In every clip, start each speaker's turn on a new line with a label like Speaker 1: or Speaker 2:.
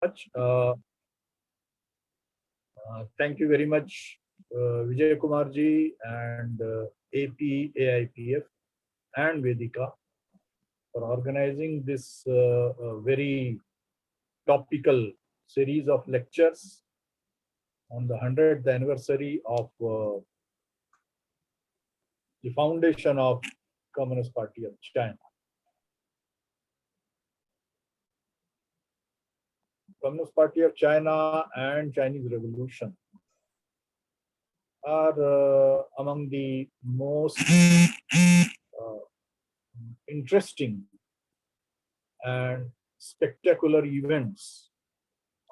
Speaker 1: much. Thank you very much, Vijay Kumar ji and AP, AIPF and Vedika for organizing this very topical series of lectures on the 100th anniversary of the foundation of Communist Party of China. Communist Party of China and Chinese Revolution are among the most interesting and spectacular events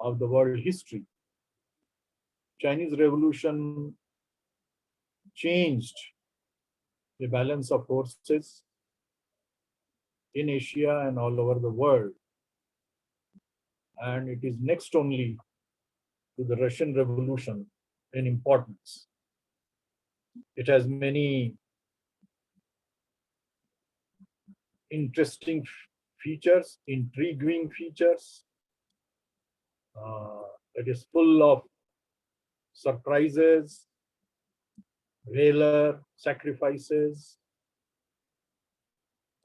Speaker 1: of the world history. Chinese Revolution changed the balance of forces in Asia and all over the world. And it is next only to the Russian Revolution in importance. It has many interesting features, intriguing features. It is full of surprises, valor, sacrifices,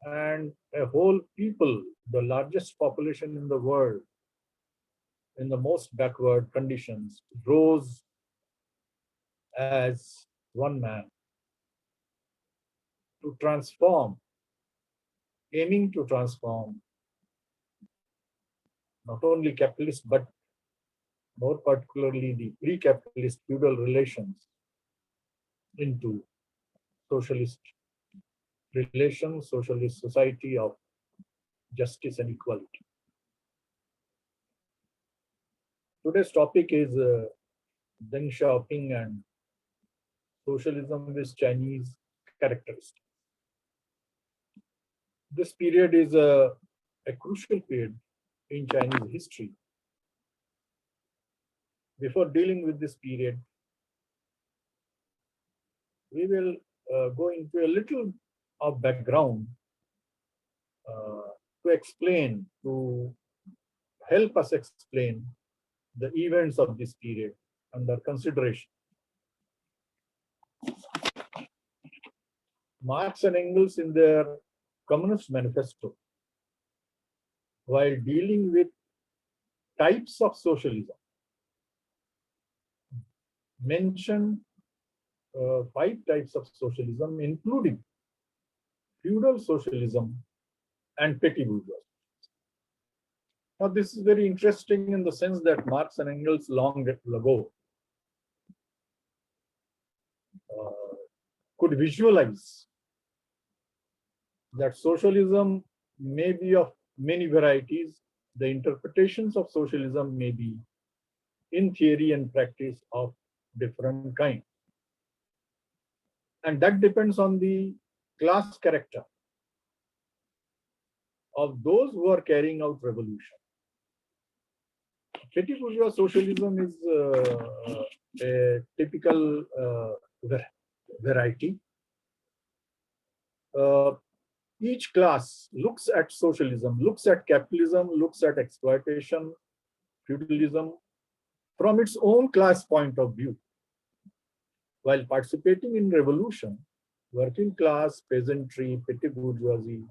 Speaker 1: and a whole people, the largest population in the world, in the most backward conditions, rose as one man to transform, aiming to transform not only capitalist, but more particularly the pre-capitalist feudal relations into socialist relations, socialist society of justice and equality. Today's topic is Deng Xiaoping and socialism with Chinese characteristics. This period is a crucial period in Chinese history. Before dealing with this period, we will go into a little of background to explain, to help us explain the events of this period under consideration. Marx and Engels, in their Communist Manifesto, while dealing with types of socialism, mentioned 5 types of socialism, including feudal socialism and petty bourgeoisie. Now, this is very interesting in the sense that Marx and Engels long ago could visualize that socialism may be of many varieties. The interpretations of socialism may be in theory and practice of different kind. And that depends on the class character of those who are carrying out revolution. Petty bourgeois socialism is a typical variety. Each class looks at socialism, looks at capitalism, looks at exploitation, feudalism from its own class point of view. While participating in revolution, working class, peasantry, petty bourgeoisie,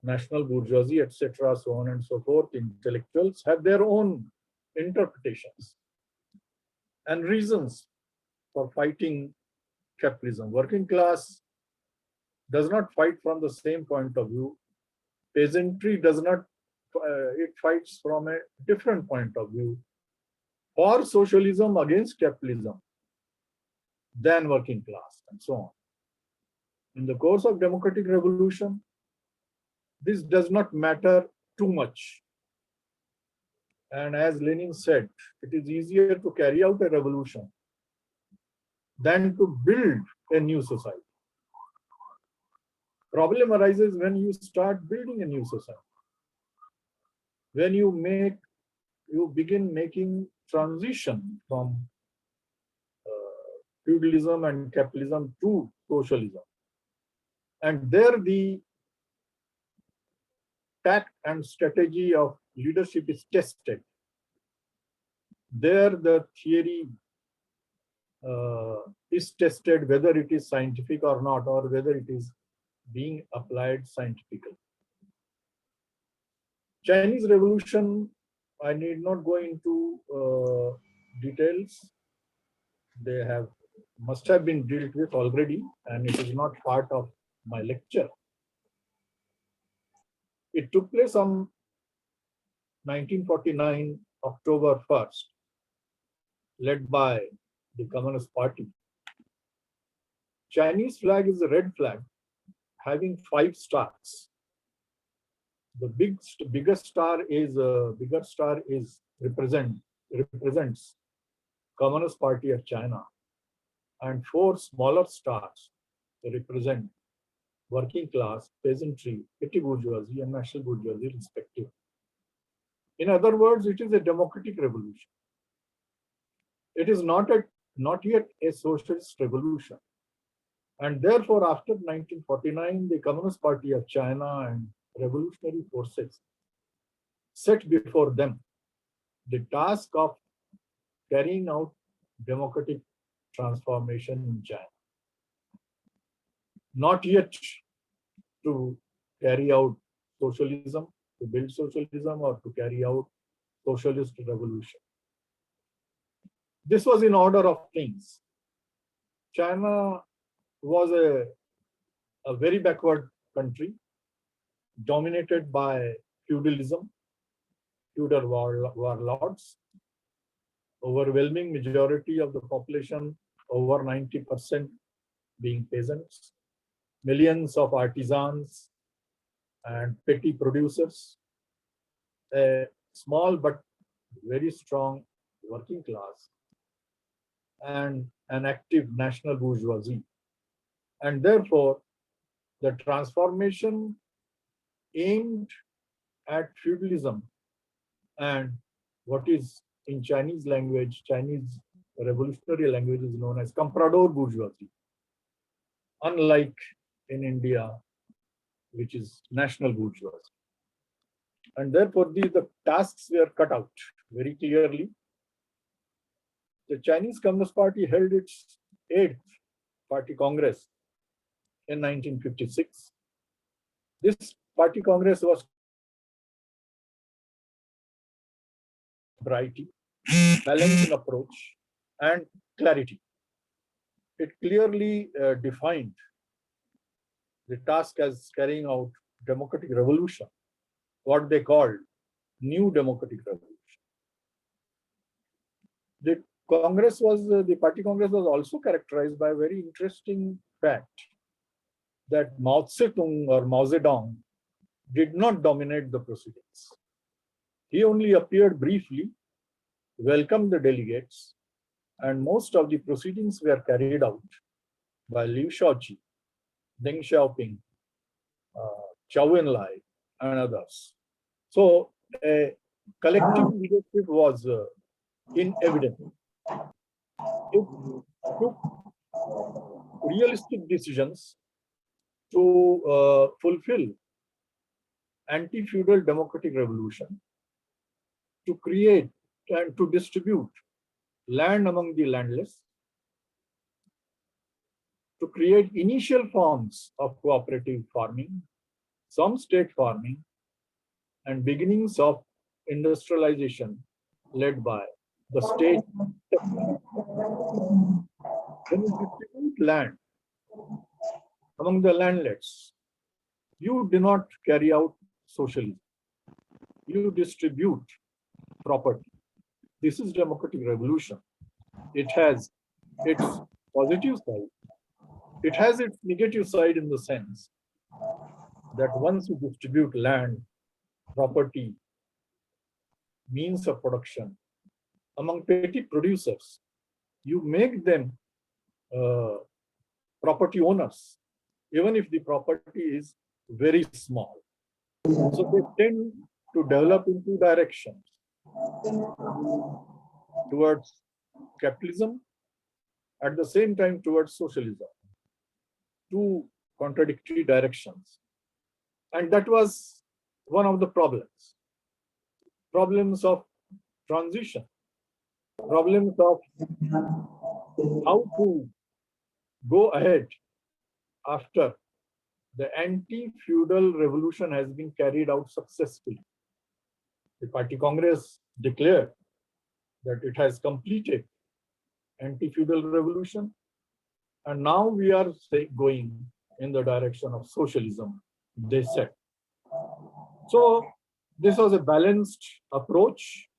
Speaker 1: national bourgeoisie, etc., so on and so forth, intellectuals have their own interpretations and reasons for fighting capitalism. Working class does not fight from the same point of view. Peasantry does not, it fights from a different point of view for socialism against capitalism than working class, and so on. In the course of democratic revolution, this does not matter too much. And as Lenin said, it is easier to carry out a revolution than to build a new society. Problem arises when you start building a new society. When you begin making transition from feudalism and capitalism to socialism. And there the tact and strategy of leadership is tested There the theory is tested whether it is scientific or not, or whether it is being applied scientifically. Chinese Revolution, I need not go into details. They must have been dealt with already, and it is not part of my lecture. It took place on 1949, October 1st, led by the Communist Party. Chinese flag is a red flag having 5 stars. The bigger star is represents Communist Party of China, and 4 smaller stars represent working class, peasantry, petty bourgeoisie, and national bourgeoisie, respectively. In other words, it is a democratic revolution. It is not yet a socialist revolution. And therefore, after 1949, the Communist Party of China and revolutionary forces set before them the task of carrying out democratic transformation in China. Not yet to carry out socialism, to build socialism, or to carry out socialist revolution. This was in order of things. China was a very backward country, dominated by feudalism, feudal warlords. Overwhelming majority of the population, over 90%, being peasants. Millions of artisans and petty producers. A small but very strong working class, and an active national bourgeoisie. And therefore, the transformation aimed at feudalism and what is in Chinese language, Chinese revolutionary language, is known as comprador bourgeoisie. Unlike in India, which is national bourgeoisie. And therefore, the tasks were cut out very clearly. The Chinese Communist Party held its 8th Party Congress in 1956. This Party Congress was variety, balance in approach, and clarity. It clearly defined the task as carrying out democratic revolution, what they called new democratic revolution. The Party Congress was also characterized by a very interesting fact that Mao Zedong or Mao Zedong did not dominate the proceedings. He only appeared briefly, welcomed the delegates, and most of the proceedings were carried out by Liu Shaoqi, Deng Xiaoping, Zhou Enlai, and others. So a collective leadership was in evidence. It took realistic decisions to fulfill anti-feudal democratic revolution, to create and to distribute land among the landless, to create initial forms of cooperative farming, some state farming, and beginnings of industrialization led by the state. When you distribute land among the landless, you do not carry out socialism. You distribute property. This is democratic revolution. It has its positive side. It has its negative side in the sense that once you distribute land, property, means of production among petty producers, you make them property owners, even if the property is very small. So they tend to develop in 2 directions, towards capitalism, at the same time towards socialism. 2 contradictory directions. And that was one of the problems of transition. problems of how to go ahead after the anti-feudal revolution has been carried out successfully. The Party Congress declared that it has completed anti-feudal revolution, and now we are going in the direction of socialism, they said. So this was a balanced approach,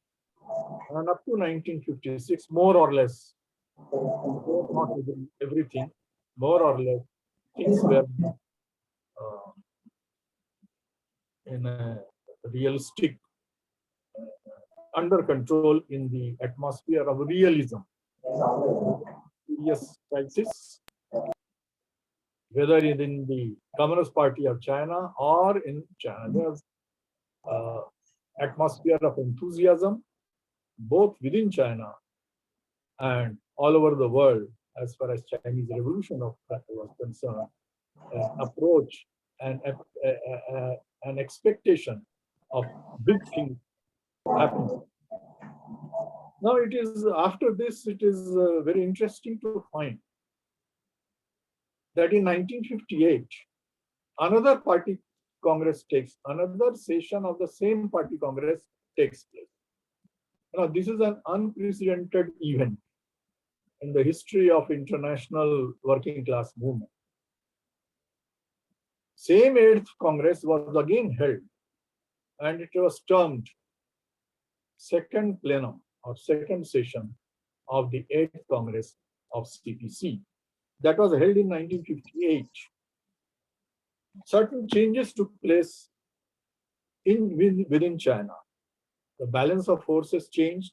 Speaker 1: and up to 1956, more or less, not everything, more or less, things were in a realistic, under control in the atmosphere of realism. Serious crisis, whether in the Communist Party of China or in China, there's atmosphere of enthusiasm, both within China and all over the world, as far as Chinese Revolution was concerned, approach and an expectation of big things happening. Now it is, after this, it is very interesting to find that in 1958, another party congress another session of the same party congress takes place. Now this is an unprecedented event in the history of international working class movement. Same 8th Congress was again held, and it was termed second plenum or second session of the 8th Congress of CPC. That was held in 1958. Certain changes took place within China. The balance of forces changed.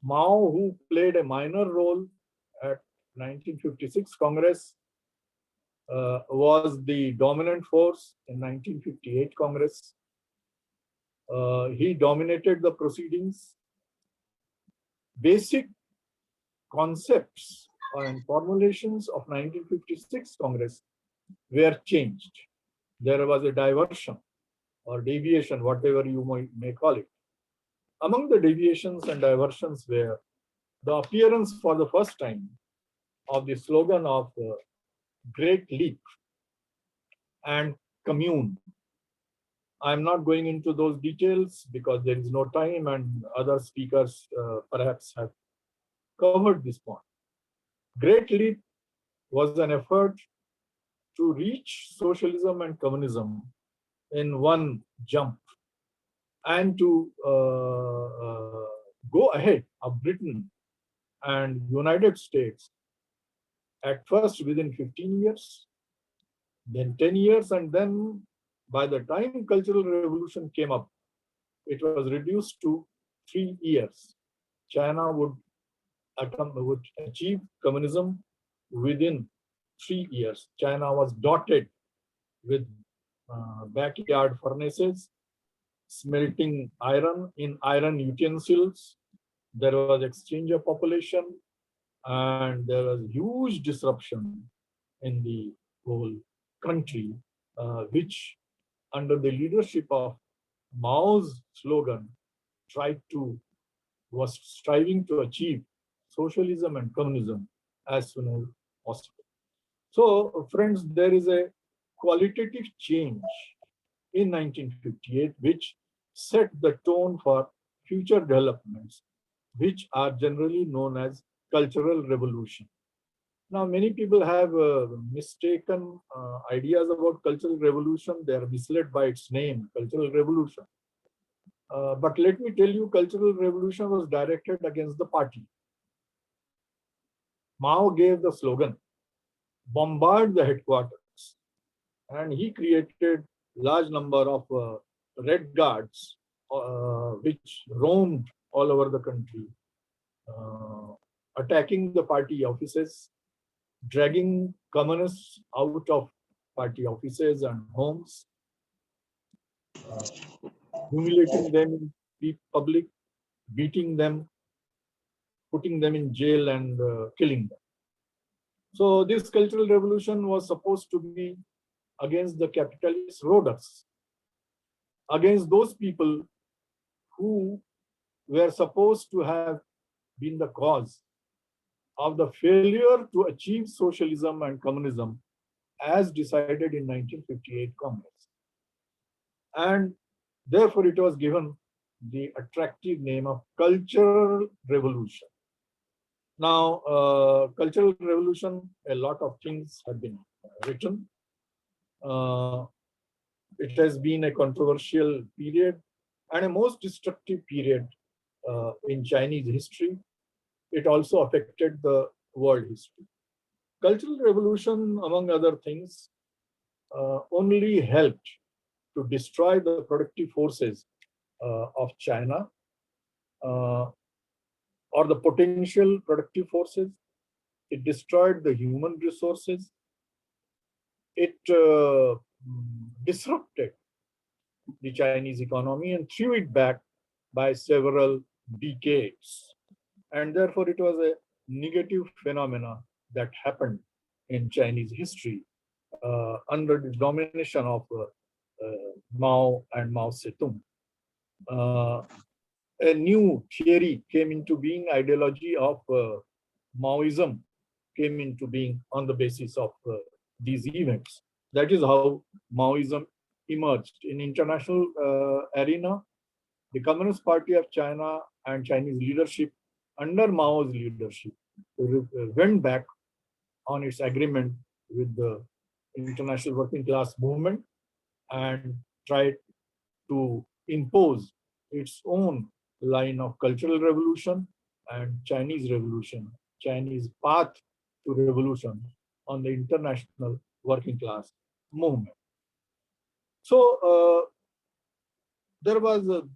Speaker 1: Mao, who played a minor role at 1956 Congress, was the dominant force in 1958 Congress. He dominated the proceedings. Basic concepts and formulations of 1956 Congress were changed. There was a diversion or deviation, whatever you may call it. Among the deviations and diversions were the appearance for the first time of the slogan of Great Leap and Commune. I'm not going into those details because there is no time, and other speakers perhaps have covered this point. Great Leap was an effort to reach socialism and communism in one jump, and to go ahead of Britain and United States, at first within 15 years, then 10 years, and then by the time Cultural Revolution came up, it was reduced to 3 years. China would achieve communism within 3 years. China was dotted with backyard furnaces, smelting iron in iron utensils. There was exchange of population, and there was huge disruption in the whole country, which under the leadership of Mao's slogan was striving to achieve socialism and communism as soon as possible. So friends, there is a qualitative change in 1958 which set the tone for future developments, which are generally known as Cultural Revolution. Now, many people have mistaken ideas about Cultural Revolution. They are misled by its name, Cultural Revolution. But let me tell you, Cultural Revolution was directed against the party. Mao gave the slogan, bombard the headquarters, and he created large number of Red Guards which roamed all over the country, attacking the party offices, dragging communists out of party offices and homes, humiliating them in public, beating them, putting them in jail, and killing them. So this Cultural Revolution was supposed to be against the capitalist roaders, against those people who were supposed to have been the cause of the failure to achieve socialism and communism as decided in 1958 Congress. And therefore, it was given the attractive name of Cultural Revolution. Now, Cultural Revolution, a lot of things have been written. It has been a controversial period and a most destructive period in Chinese history. It also affected the world history. Cultural Revolution, among other things, only helped to destroy the productive forces of China, or the potential productive forces. It destroyed the human resources. It disrupted the Chinese economy and threw it back by several decades. And therefore, it was a negative phenomena that happened in Chinese history under the domination of Mao and Mao Zedong. A new theory came into being, ideology of Maoism came into being on the basis of these events. That is how Maoism emerged. In international arena, the Communist Party of China and Chinese leadership under Mao's leadership went back on its agreement with the international working class movement and tried to impose its own line of cultural revolution and Chinese revolution, Chinese path to revolution on the international working class movement. So there was the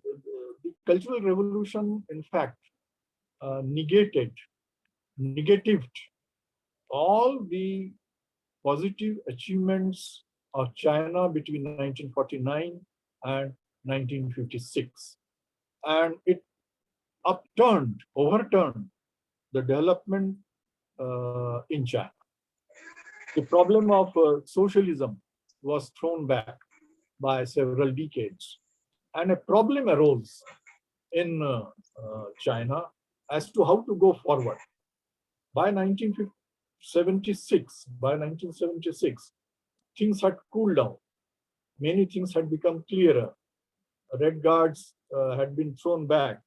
Speaker 1: cultural revolution, in fact, negatived all the positive achievements of China between 1949 and 1956. And it overturned the development in China. The problem of socialism was thrown back by several decades. And a problem arose in China as to how to go forward. By 1976, things had cooled down. Many things had become clearer. Red Guards had been thrown back,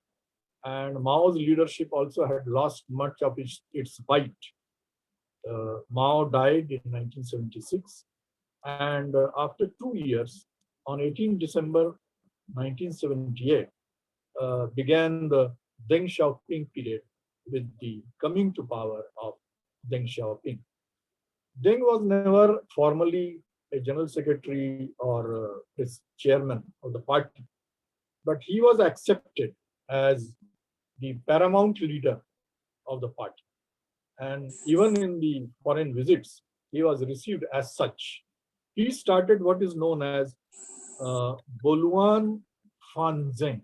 Speaker 1: and Mao's leadership also had lost much of its bite. Mao died in 1976, and after 2 years, on 18 December 1978, began the Deng Xiaoping period with the coming to power of Deng Xiaoping. Deng was never formally a general secretary or his chairman of the party, but he was accepted as the paramount leader of the party. And even in the foreign visits, he was received as such. He started what is known as Boluan Fanzeng.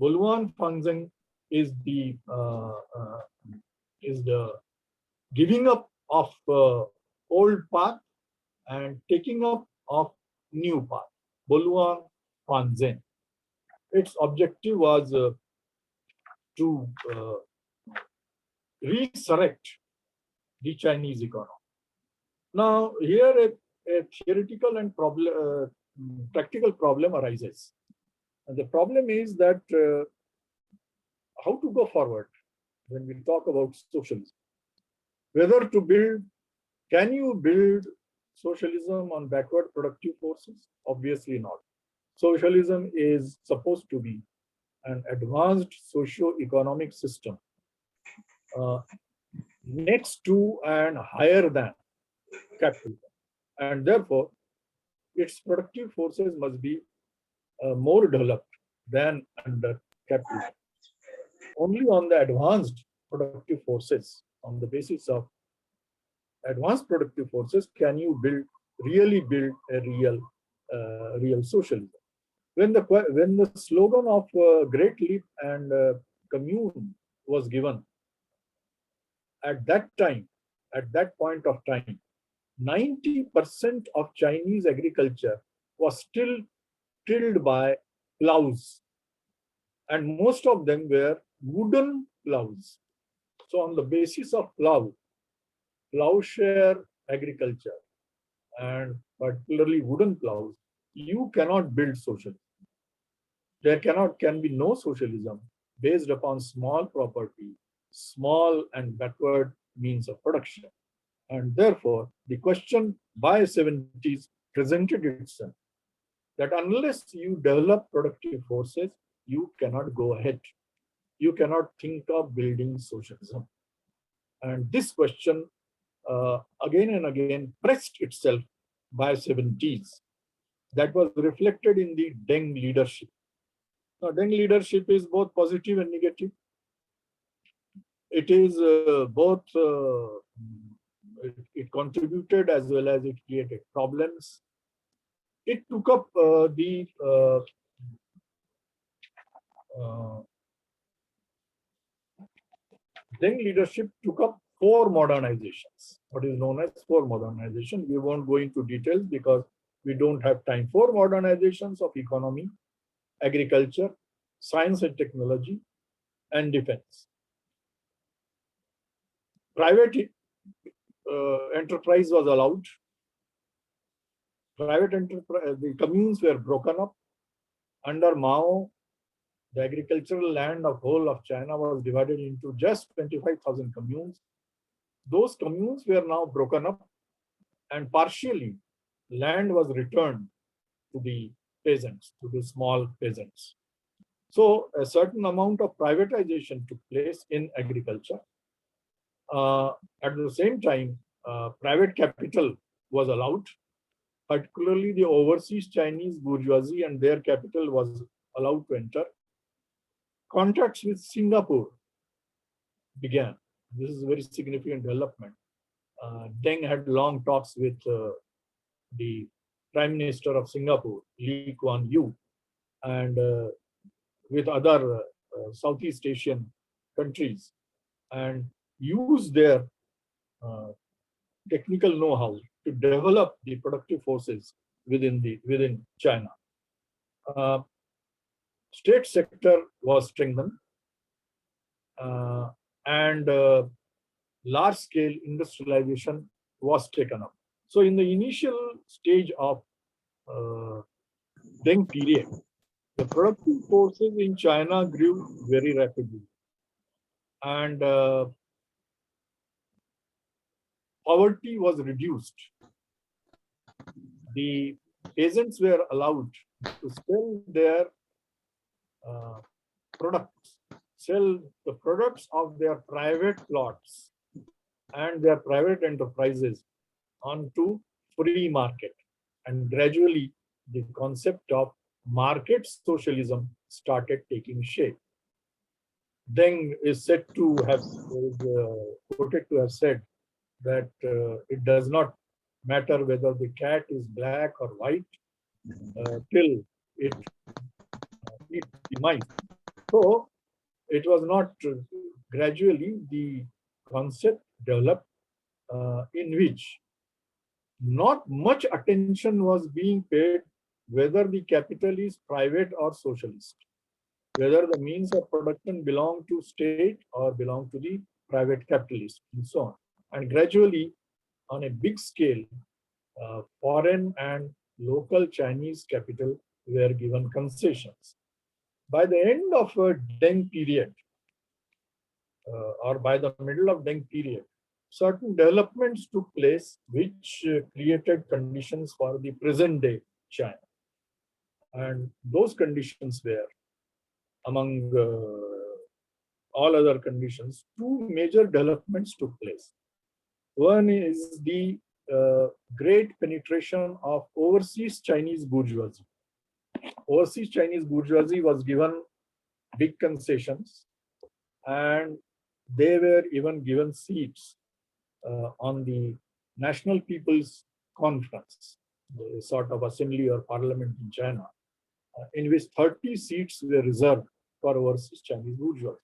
Speaker 1: Boluan Fanzeng is the giving up of old path and taking up of new path. Boluan Fanzeng. Its objective was to resurrect the Chinese economy. Now, here a theoretical and practical problem arises. And the problem is that how to go forward when we talk about socialism. Whether to build, can you build socialism on backward productive forces? Obviously not. Socialism is supposed to be an advanced socio-economic system next to and higher than capitalism. And therefore, its productive forces must be more developed than under capitalism. Only on the advanced productive forces, on the basis of advanced productive forces, can you really build a real socialism. When the slogan of Great Leap and Commune was given, at that point of time, 90% of Chinese agriculture was still tilled by plows, and most of them were wooden plows. So on the basis of plowshare agriculture, and particularly wooden plows, you cannot build socialism. There can be no socialism based upon small property, small and backward means of production. And therefore, the question by 70s presented itself that unless you develop productive forces, you cannot go ahead. You cannot think of building socialism. And this question again and again pressed itself by 70s. That was reflected in the Deng leadership. Now, Deng leadership is both positive and negative. It is it contributed as well as it created problems. It took up Deng leadership took up 4 modernizations, what is known as 4 modernization. We won't go into details because we don't have time. 4 modernizations of economy, agriculture, science and technology, and defense. Private enterprise was allowed. Private enterprise, the communes were broken up. Under Mao, the agricultural land of whole of China was divided into just 25,000 communes. Those communes were now broken up, and partially land was returned to the peasants, to the small peasants. So a certain amount of privatization took place in agriculture. At the same time, private capital was allowed, particularly the overseas Chinese bourgeoisie and their capital was allowed to enter. Contacts with Singapore began. This is a very significant development. Deng had long talks with the Prime Minister of Singapore, Lee Kuan Yew, and with other Southeast Asian countries, and used their technical know-how to develop the productive forces within China. State sector was strengthened, and large-scale industrialization was taken up. So in the initial stage of Deng period, the productive forces in China grew very rapidly, and poverty was reduced. The peasants were allowed to sell their sell the products of their private plots and their private enterprises onto free market. And gradually, the concept of market socialism started taking shape. Deng is said to have quoted to have said that it does not matter whether the cat is black or white till it eats the mice. So it was not gradually the concept developed in which not much attention was being paid whether the capital is private or socialist, whether the means of production belong to state or belong to the private capitalist, and so on. And gradually, on a big scale, foreign and local Chinese capital were given concessions. By the end of a Deng period, or by the middle of Deng period, certain developments took place which created conditions for the present day China. And those conditions were, among all other conditions, 2 major developments took place. One is the great penetration of overseas Chinese bourgeoisie. Overseas Chinese bourgeoisie was given big concessions, and they were even given seats on the National People's Conference, a sort of assembly or parliament in China, in which 30 seats were reserved for overseas Chinese bourgeoisie.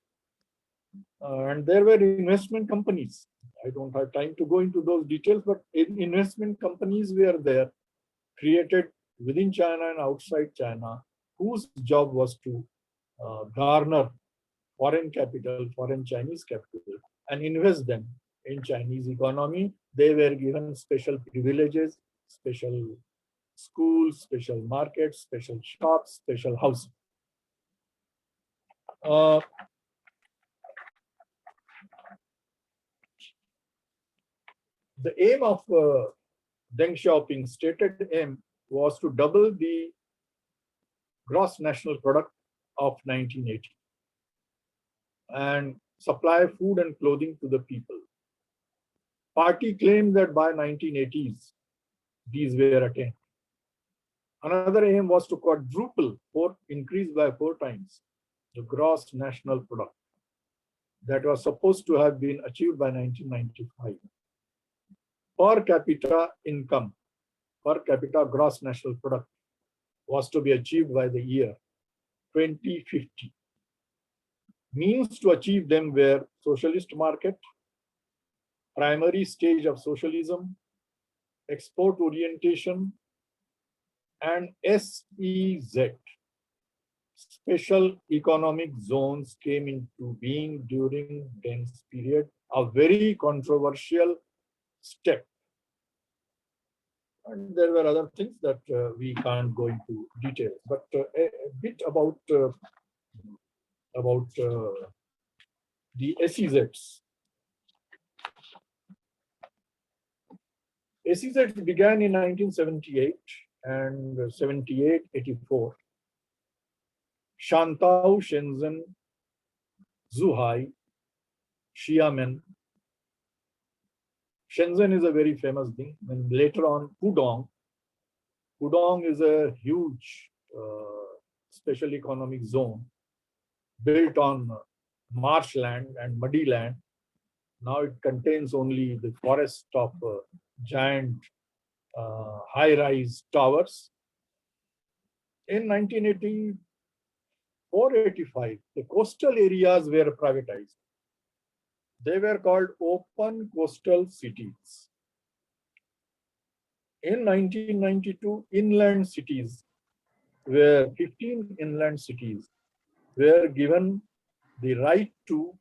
Speaker 1: And there were investment companies. I don't have time to go into those details, but investment companies were there, created within China and outside China, whose job was to garner foreign capital, foreign Chinese capital, and invest them in Chinese economy. They were given special privileges, special schools, special markets, special shops, special housing. Uh, the aim of Deng Xiaoping's stated aim was to double the gross national product of 1980 and supply food and clothing to the people. Party claimed that by 1980s, these were attained. Another aim was to quadruple or increase by 4 times the gross national product that was supposed to have been achieved by 1995. Per capita income, per capita gross national product was to be achieved by the year 2050. Means to achieve them were socialist market, primary stage of socialism, export orientation, and SEZ, special economic zones, came into being during Deng's period, a very controversial step. And there were other things that we can't go into details, but a bit about the SEZs. SEZs began in 1978 and 78-84. Shantao, Shenzhen, Zhuhai, Xiamen. Shenzhen is a very famous thing. And later on, Pudong. Pudong is a huge special economic zone built on marshland and muddy land. Now it contains only the forest of giant high-rise towers. In 1984-85, the coastal areas were privatized. They were called open coastal cities. In 1992, inland cities, where 15 inland cities were given the right to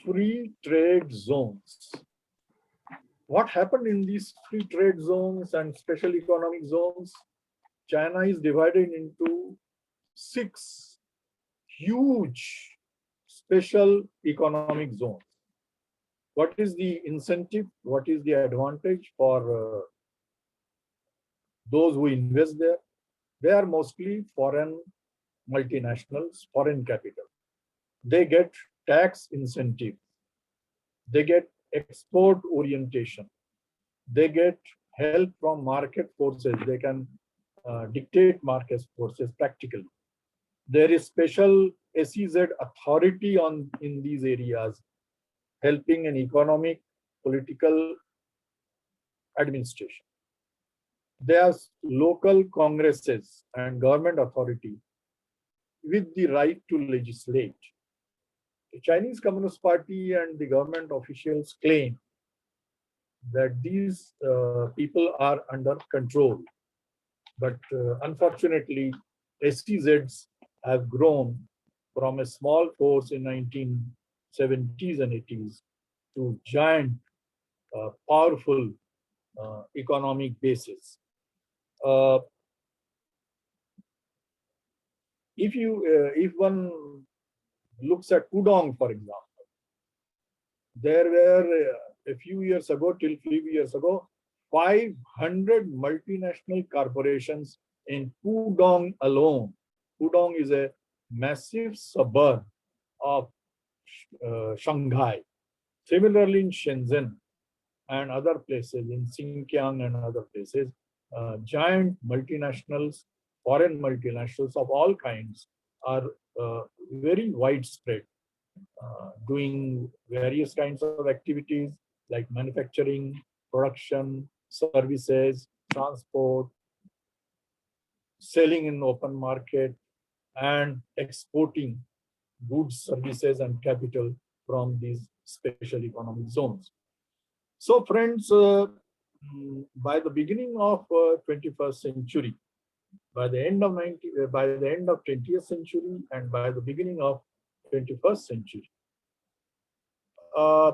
Speaker 1: free trade zones. What happened in these free trade zones and special economic zones? China is divided into 6 huge special economic zones. What is the incentive? What is the advantage for those who invest there? They are mostly foreign multinationals, foreign capital. They get tax incentive. They get export orientation. They get help from market forces. They can dictate market forces practically. There is special SEZ authority in these areas, helping in economic, political administration. There are local congresses and government authority with the right to legislate. The Chinese Communist Party and the government officials claim that these people are under control. But unfortunately, SEZs have grown from a small force in 1970s and 80s to giant, powerful economic bases. If one looks at Pudong, for example, there were a few years ago, till 3 years ago, 500 multinational corporations in Pudong alone. Pudong is a massive suburb of Shanghai. Similarly, in Shenzhen and other places, in Xinjiang and other places, giant multinationals, foreign multinationals of all kinds are very widespread, doing various kinds of activities like manufacturing, production, services, transport, selling in open market, and exporting goods, services, and capital from these special economic zones. So, friends, by the beginning of 21st century, by the end of 20th century, and by the beginning of 21st century. A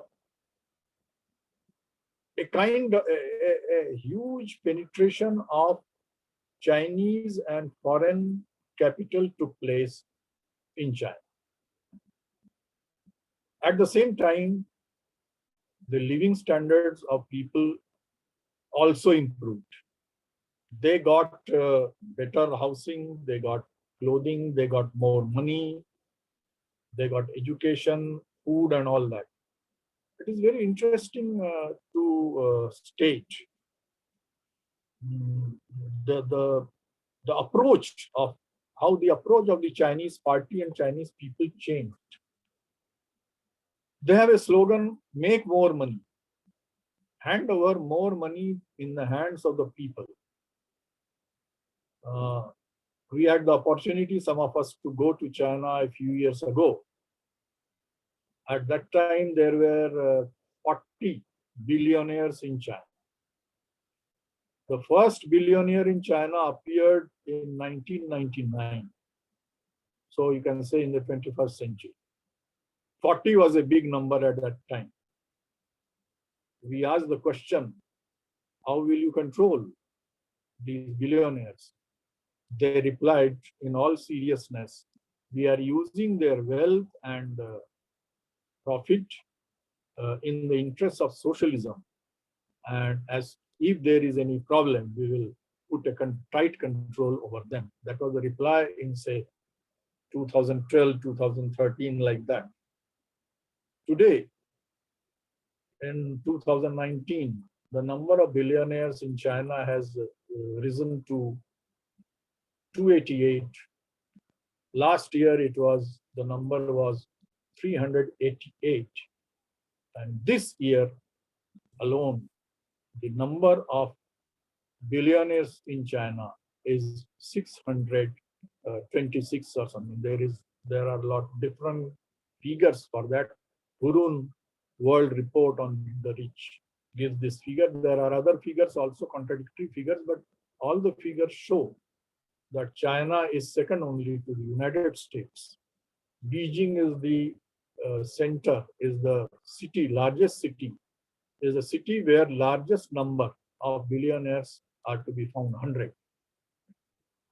Speaker 1: huge penetration of Chinese and foreign capital took place in China. At the same time, the living standards of people also improved. They got better housing, they got clothing, they got more money, they got education, food, and all that. It is very interesting to state the approach of how the approach of the Chinese party and Chinese people changed. They have a slogan: make more money, hand over more money in the hands of the people. We had the opportunity, some of us, to go to China a few years ago. At that time, there were 40 billionaires in China. The first billionaire in China appeared in 1999. So you can say in the 21st century. 40 was a big number at that time. We asked the question, how will you control these billionaires? They replied in all seriousness, we are using their wealth and profit in the interest of socialism. And as if there is any problem, we will put a tight control over them. That was the reply in, say, 2012, 2013, like that. Today, in 2019, the number of billionaires in China has risen to 288. Last year, the number was 388. And this year alone, the number of billionaires in China is 626 or something. There are a lot of different figures for that. Hurun World Report on the Rich gives this figure. There are other figures, also contradictory figures, but all the figures show that China is second only to the United States. Beijing is the center, is the city, largest city, is a city where largest number of billionaires are to be found, 100.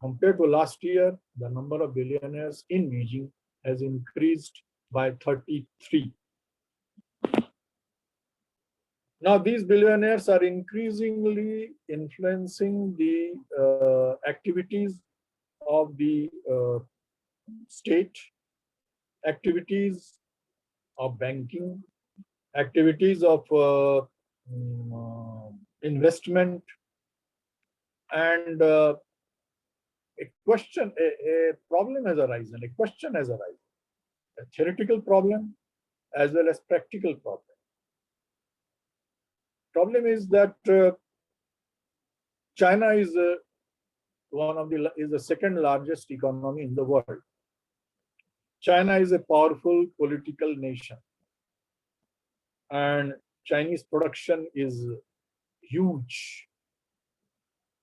Speaker 1: Compared to last year, the number of billionaires in Beijing has increased by 33. Now, these billionaires are increasingly influencing the activities of the state, activities of banking, activities of investment, and a problem has arisen, a question has arisen, a theoretical problem as well as practical problem. Problem is that China is the second largest economy in the world. China is a powerful political nation, and Chinese production is huge.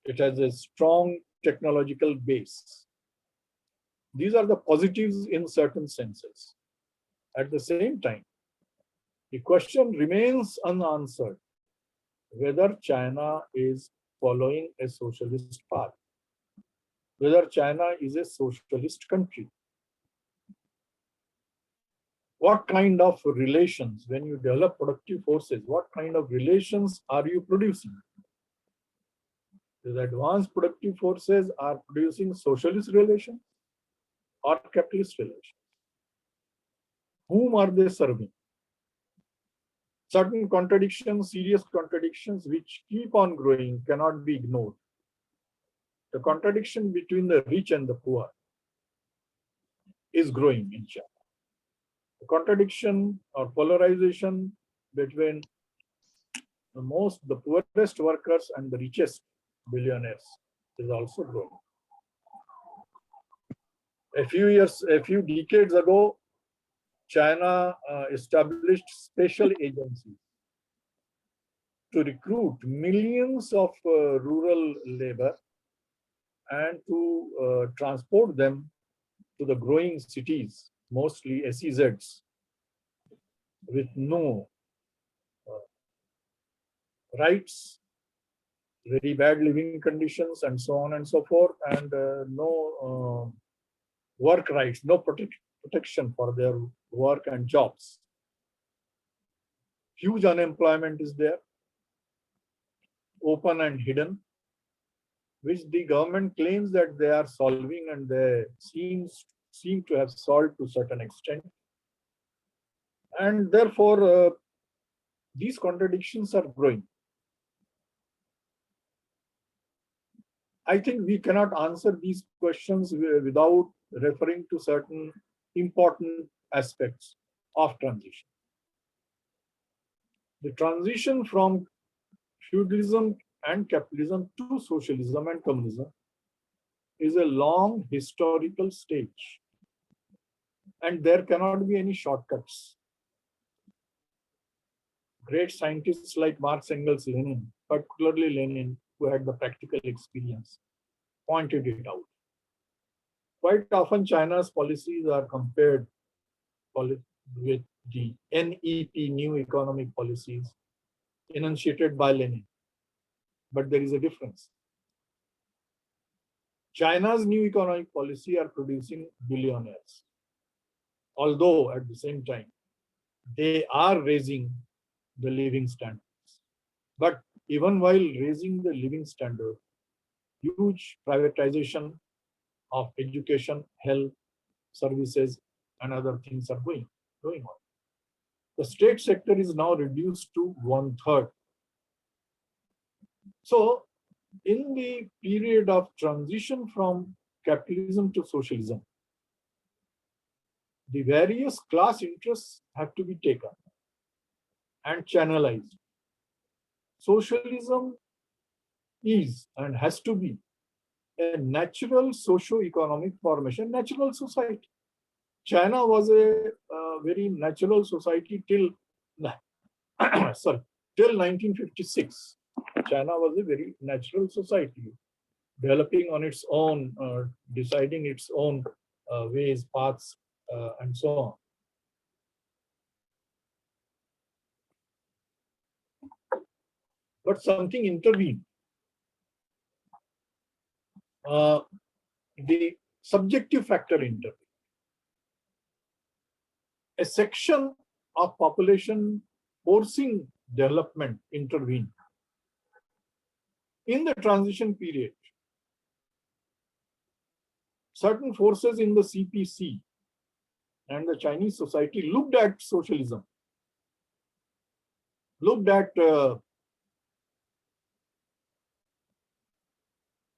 Speaker 1: It has a strong technological base. These are the positives in certain senses. At the same time, the question remains unanswered whether China is following a socialist path, whether China is a socialist country. What kind of relations, when you develop productive forces, what kind of relations are you producing? The advanced productive forces are producing socialist relations or capitalist relations. Whom are they serving? Certain contradictions, serious contradictions, which keep on growing, cannot be ignored. The contradiction between the rich and the poor is growing in China. The contradiction or polarization between the poorest workers and the richest billionaires is also growing. A few decades ago, China established special agencies to recruit millions of rural labor and to transport them to the growing cities mostly SEZs with no rights, very bad living conditions, and so on and so forth, and no work rights, no protection for their work and jobs. Huge unemployment is there, open and hidden, which the government claims that they are solving, and they seem to have solved to a certain extent. And therefore, these contradictions are growing. I think we cannot answer these questions without referring to certain important aspects of transition. The transition from feudalism and capitalism to socialism and communism is a long historical stage, and there cannot be any shortcuts. Great scientists like Marx, Engels, Lenin, particularly Lenin, who had the practical experience, pointed it out. Quite often, China's policies are compared with the NEP, New Economic Policies, enunciated by Lenin. But there is a difference. China's new economic policy are producing billionaires, although at the same time, they are raising the living standards. But even while raising the living standard, huge privatization of education, health, services, and other things are going on. The state sector is now reduced to 1/3. So, in the period of transition from capitalism to socialism, the various class interests have to be taken and channelized. Socialism is and has to be a natural socio-economic formation, natural society. China was a very natural society till 1956. China was a very natural society, developing on its own, deciding its own ways, paths, and so on. But something intervened. The subjective factor intervened. A section of population forcing development intervened. In the transition period, certain forces in the CPC and the Chinese society looked at socialism, looked at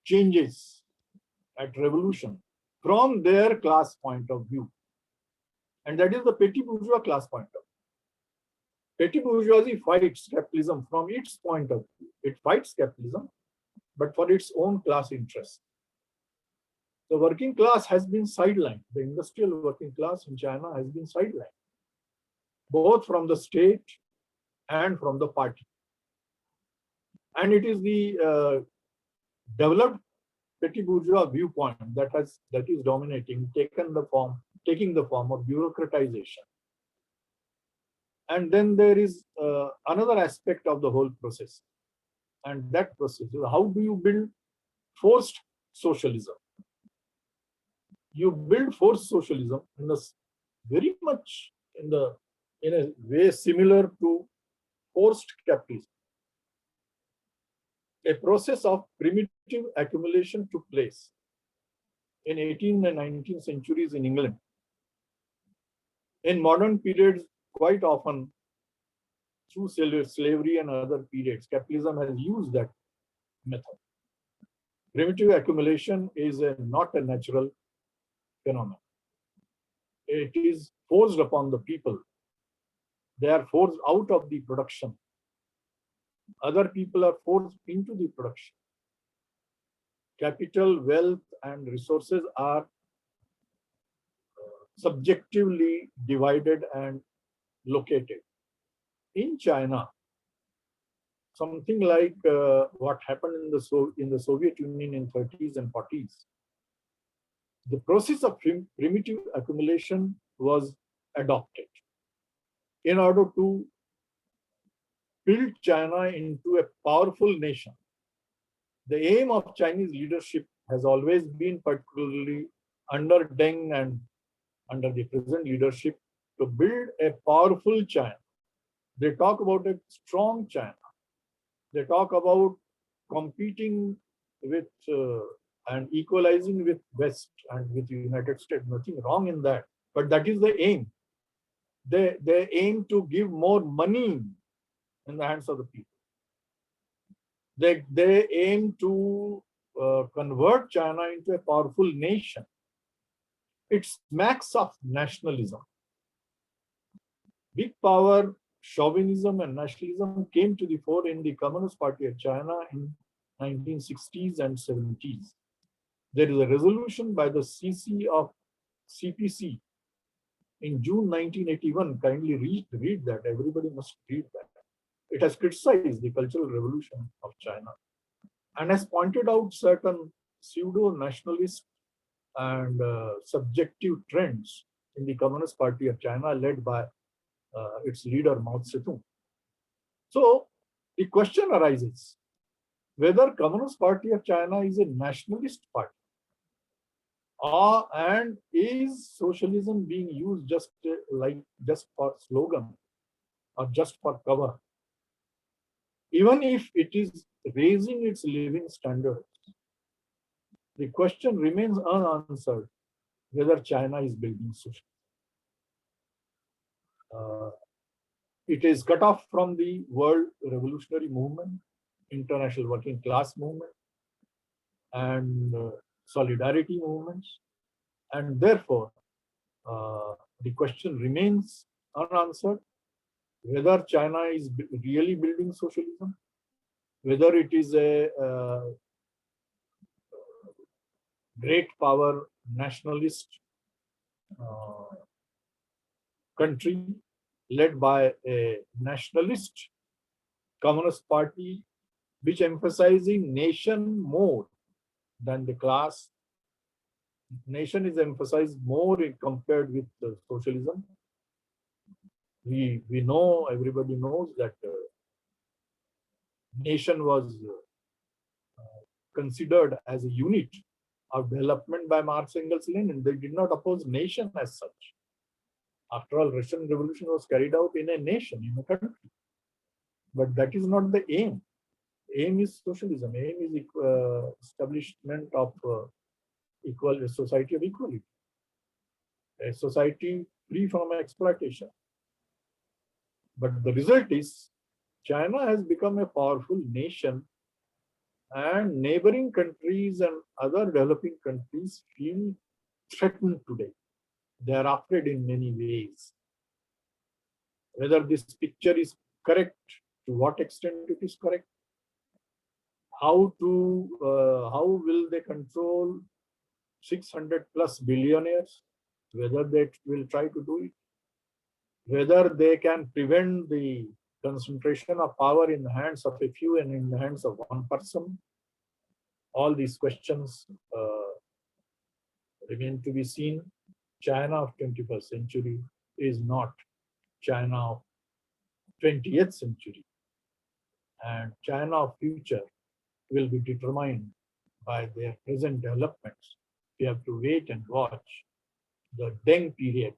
Speaker 1: changes, at revolution from their class point of view. And that is the petty bourgeois class point of view. Petty bourgeoisie fights capitalism from its point of view. It fights capitalism, but for its own class interest. The working class has been sidelined. The industrial working class in China has been sidelined, both from the state and from the party. And it is the developed petty bourgeois viewpoint that is dominating, taking the form of bureaucratization. And then there is another aspect of the whole process. And that process is, how do you build forced socialism? You build forced socialism very much in a way similar to forced capitalism. A process of primitive accumulation took place in 18th and 19th centuries in England. In modern periods, quite often through slavery and other periods, capitalism has used that method. Primitive accumulation is not a natural phenomenon. It is forced upon the people. They are forced out of the production. Other people are forced into the production. Capital, wealth, and resources are subjectively divided and located. In China, something like what happened in the Soviet Union in 30s and 40s, the process of primitive accumulation was adopted in order to build China into a powerful nation. The aim of Chinese leadership has always been, particularly under Deng and under the present leadership, to build a powerful China. They talk about a strong China. They talk about competing with and equalizing with West and with the United States. Nothing wrong in that, but that is the aim. They aim to give more money in the hands of the people. They aim to convert China into a powerful nation. It smacks of nationalism. Big power, chauvinism and nationalism came to the fore in the Communist Party of China in 1960s and 70s. There is a resolution by the CPC in June 1981. Kindly read that. Everybody must read that. It has criticized the Cultural Revolution of China and has pointed out certain pseudo-nationalist and subjective trends in the Communist Party of China led by its leader Mao Zedong. So the question arises whether Communist Party of China is a nationalist party, and is socialism being used just for slogan or just for cover? Even if it is raising its living standards, the question remains unanswered whether China is building socialism. It is cut off from the world revolutionary movement, international working class movement, and solidarity movements. And therefore, the question remains unanswered whether China is really building socialism, whether it is a great power nationalist country led by a nationalist Communist Party, which emphasizing nation more than the class. Nation is emphasized more compared with socialism. We know, everybody knows that nation was considered as a unit of development by Marx, Engels, Lenin. They did not oppose nation as such. After all, Russian Revolution was carried out in a nation, in a country. But that is not the aim. Aim is socialism. Aim is establishment of a society of equality, a society free from exploitation. But the result is China has become a powerful nation, and neighboring countries and other developing countries feel threatened today. They are afraid in many ways. Whether this picture is correct, to what extent it is correct, how will they control 600 plus billionaires, whether they will try to do it, whether they can prevent the concentration of power in the hands of a few and in the hands of one person. All these questions remain to be seen. China of 21st century is not China of 20th century. And China of future will be determined by their present developments. We have to wait and watch the Deng period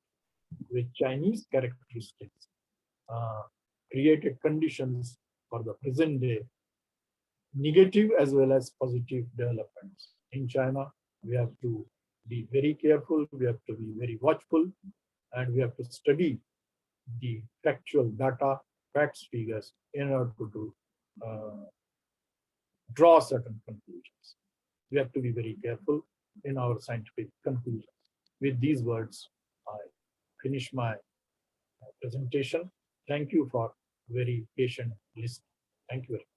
Speaker 1: with Chinese characteristics created conditions for the present day negative as well as positive developments. In China, we have to be very careful, we have to be very watchful, and we have to study the factual data, facts, figures in order to draw certain conclusions. We have to be very careful in our scientific conclusions. With these words, I finish my presentation. Thank you for very patient listening. Thank you very much.